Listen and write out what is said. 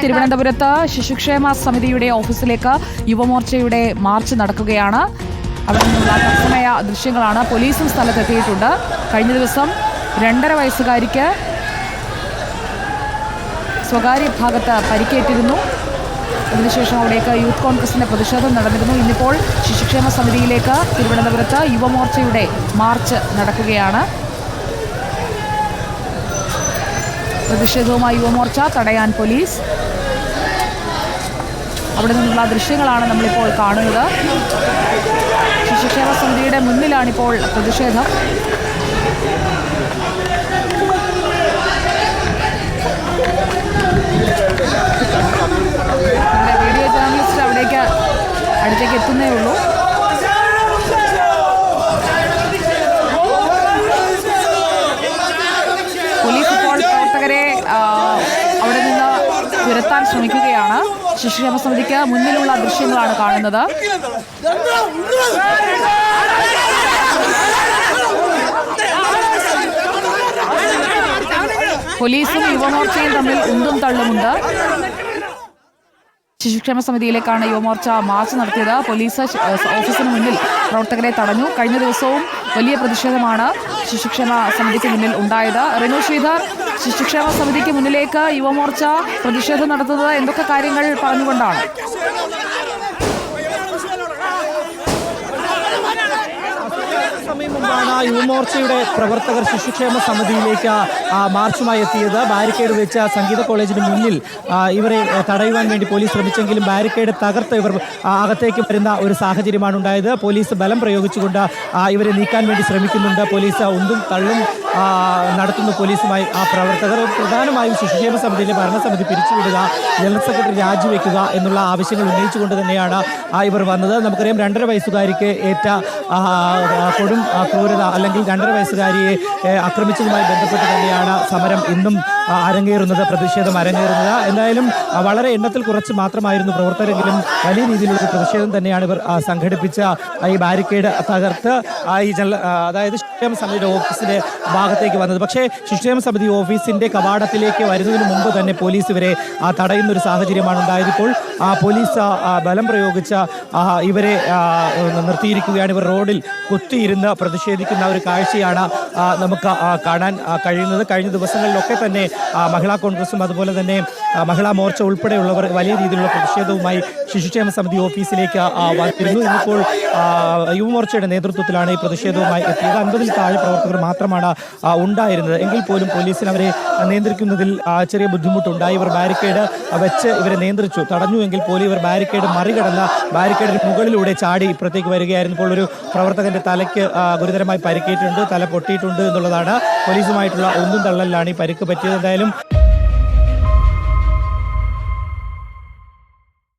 തിരുവനന്തപുരത്ത് ശിശുക്ഷേമ സമിതിയുടെ ഓഫീസിലേക്ക് യുവമോർച്ചയുടെ മാർച്ച് നടക്കുകയാണ്. അവിടെ നിന്നുള്ള തത്സമയ ദൃശ്യങ്ങളാണ്. പോലീസും സ്ഥലത്തെത്തിയിട്ടുണ്ട്. കഴിഞ്ഞ ദിവസം 2.5 വയസ്സുകാരിക്ക് സ്വകാര്യ ഭാഗത്ത് പരിക്കേറ്റിരുന്നു. അതിനുശേഷം അവിടേക്ക് യൂത്ത് കോൺഗ്രസിന്റെ പ്രതിഷേധം നടന്നിരുന്നു. ഇന്നിപ്പോൾ ശിശുക്ഷേമ സമിതിയിലേക്ക് തിരുവനന്തപുരത്ത് യുവമോർച്ചയുടെ മാർച്ച് നടക്കുകയാണ്. പ്രതിഷേധവുമായി യുവമോർച്ച തടയാൻ പോലീസ്. അവിടെ നിന്നുള്ള ദൃശ്യങ്ങളാണ് നമ്മളിപ്പോൾ കാണുന്നത്. ശിശുക്ഷേമ സമിതിയുടെ മുന്നിലാണിപ്പോൾ പ്രതിഷേധം. വീഡിയോ ജേർണലിസ്റ്റ് അവിടേക്ക് അടുത്തേക്ക് എത്തുന്നേ ഉള്ളൂ. പോലീസ് ഇപ്പോൾ പ്രവർത്തകരെ അവിടെ നിന്ന് തുരത്താൻ ശ്രമിക്കുകയാണ്. ശിശുക്ഷേമ സമിതിക്ക് മുന്നിലുള്ള ദൃശ്യങ്ങളാണ് കാണുന്നത്. പോലീസും യുവമോർച്ചയും തമ്മിൽ ഉന്തും തള്ളുമുണ്ട്. ശിശുക്ഷേമ സമിതിയിലേക്കാണ് യുവമോർച്ച മാർച്ച് നടത്തിയത്. പോലീസ് ഓഫീസിന് മുന്നിൽ പ്രവർത്തകരെ തടഞ്ഞു. കഴിഞ്ഞ ദിവസവും വലിയ പ്രതിഷേധമാണ് ശിശുക്ഷേമ സമിതിക്ക് മുന്നിൽ ഉണ്ടായത്. റിനു ശ്രീധർ, ശിശുക്ഷേമ സമിതിക്ക് മുന്നിലേക്ക് യുവമോർച്ച പ്രതിഷേധം നടത്തുന്നത് എന്തൊക്കെ കാര്യങ്ങൾ പറഞ്ഞുകൊണ്ടാണ്? സമയം മുമ്പാണ് യുവമോർച്ചയുടെ പ്രവർത്തകർ ശിശുക്ഷേമ സമിതിയിലേക്ക് മാർച്ചുമായി എത്തിയത്. ബാരിക്കേഡ് വെച്ച സംഗീത കോളേജിന് മുന്നിൽ ഇവരെ തടയുവാൻ വേണ്ടി പോലീസ് ശ്രമിച്ചെങ്കിലും ബാരിക്കേഡ് തകർത്ത് ഇവർ അകത്തേക്ക് വരുന്ന ഒരു സാഹചര്യമാണ് ഉണ്ടായത്. പോലീസ് ബലം പ്രയോഗിച്ചുകൊണ്ട് ഇവരെ നീക്കാൻ വേണ്ടി ശ്രമിക്കുന്നുണ്ട്. പോലീസ് ഉന്തും തള്ളും നടത്തുന്ന പോലീസുമായി പ്രവർത്തകർ. പ്രധാനമായും ശിശുക്ഷേമ സമിതിയിലെ ഭരണസമിതി പിരിച്ചുവിടുക, ജനറൽ സെക്രട്ടറി രാജിവെക്കുക എന്നുള്ള ആവശ്യങ്ങൾ ഉന്നയിച്ചുകൊണ്ട് തന്നെയാണ് ഇവർ വന്നത്. നമുക്കറിയാം 2.5 വയസ്സുകാരിക്ക് ഏറ്റ കൊടും ക്രൂരത അല്ലെങ്കിൽ 2.5 വയസ്സുകാരിയെ ആക്രമിച്ചതുമായി ബന്ധപ്പെട്ട് തന്നെയാണ് സമരം ഇന്നും അരങ്ങേറുന്നത്, പ്രതിഷേധം അരങ്ങേറുന്നത്. എന്തായാലും വളരെ എണ്ണത്തിൽ കുറച്ച് മാത്രമായിരുന്നു പ്രവർത്തകരെങ്കിലും വലിയ രീതിയിലുള്ള പ്രതിഷേധം തന്നെയാണ് ഇവർ സംഘടിപ്പിച്ച ഈ ബാരിക്കേഡ് തകർത്ത് ഈ അതായത് ശിശുക്ഷേമ സമിതിയുടെ ഓഫീസിന്റെ ഭാഗത്തേക്ക് വന്നത്. പക്ഷേ ശിശുക്ഷേമ സമിതി ഓഫീസിന്റെ കവാടത്തിലേക്ക് വരുന്നതിന് മുമ്പ് തന്നെ പോലീസ് ഇവരെ തടയുന്ന ഒരു സാഹചര്യമാണ് ഉണ്ടായത്. ഇപ്പോൾ പോലീസ് ബലം പ്രയോഗിച്ച ഇവരെ നിർത്തിയിരിക്കുകയാണ്. ഇവർ റോഡിൽ കുത്തിയിരുന്ന് പ്രതിഷേധിക്കുന്ന ഒരു കാഴ്ചയാണ് നമുക്ക് കാണാൻ കഴിയുന്നത്. കഴിഞ്ഞ ദിവസങ്ങളിലൊക്കെ തന്നെ മഹിളാ കോൺഗ്രസും അതുപോലെ തന്നെ മഹിളാ മോർച്ച ഉൾപ്പെടെയുള്ളവർ വലിയ രീതിയിലുള്ള പ്രതിഷേധവുമായി ശിശുക്ഷേമ സമിതി ഓഫീസിലേക്ക് വന്നിരുന്നു. ഇന്നിപ്പോൾ യുവമോർച്ചയുടെ നേതൃത്വത്തിലാണ് ഈ പ്രതിഷേധവുമായി എത്തിയത്. 50-ൽ താഴെ പ്രവർത്തകർ മാത്രമാണ് ഉണ്ടായിരുന്നത്. എങ്കിൽ പോലും പോലീസിന് അവരെ നിയന്ത്രിക്കുന്നതിൽ ചെറിയ ബുദ്ധിമുട്ടുണ്ടായി. ഇവർ ബാരിക്കേഡ് വെച്ച് ഇവരെ നിയന്ത്രിച്ചു, തടഞ്ഞു. എങ്കിൽ പോലും ഇവർ ബാരിക്കേഡ് മറികടന്ന് ബാരിക്കേഡിന് മുകളിലൂടെ ചാടി ഇപ്പുറത്തേക്ക് വരികയായിരുന്നു. ഇപ്പോൾ ഒരു പ്രവർത്തകന്റെ തലയ്ക്ക് ഗുരുതരമായി പരിക്കേറ്റിട്ടുണ്ട്, തല പൊട്ടിയിട്ടുണ്ട് എന്നുള്ളതാണ്. പോലീസുമായിട്ടുള്ള ഒന്നും തള്ളലിലാണ് ഈ പരിക്ക് പറ്റിയത്. എന്തായാലും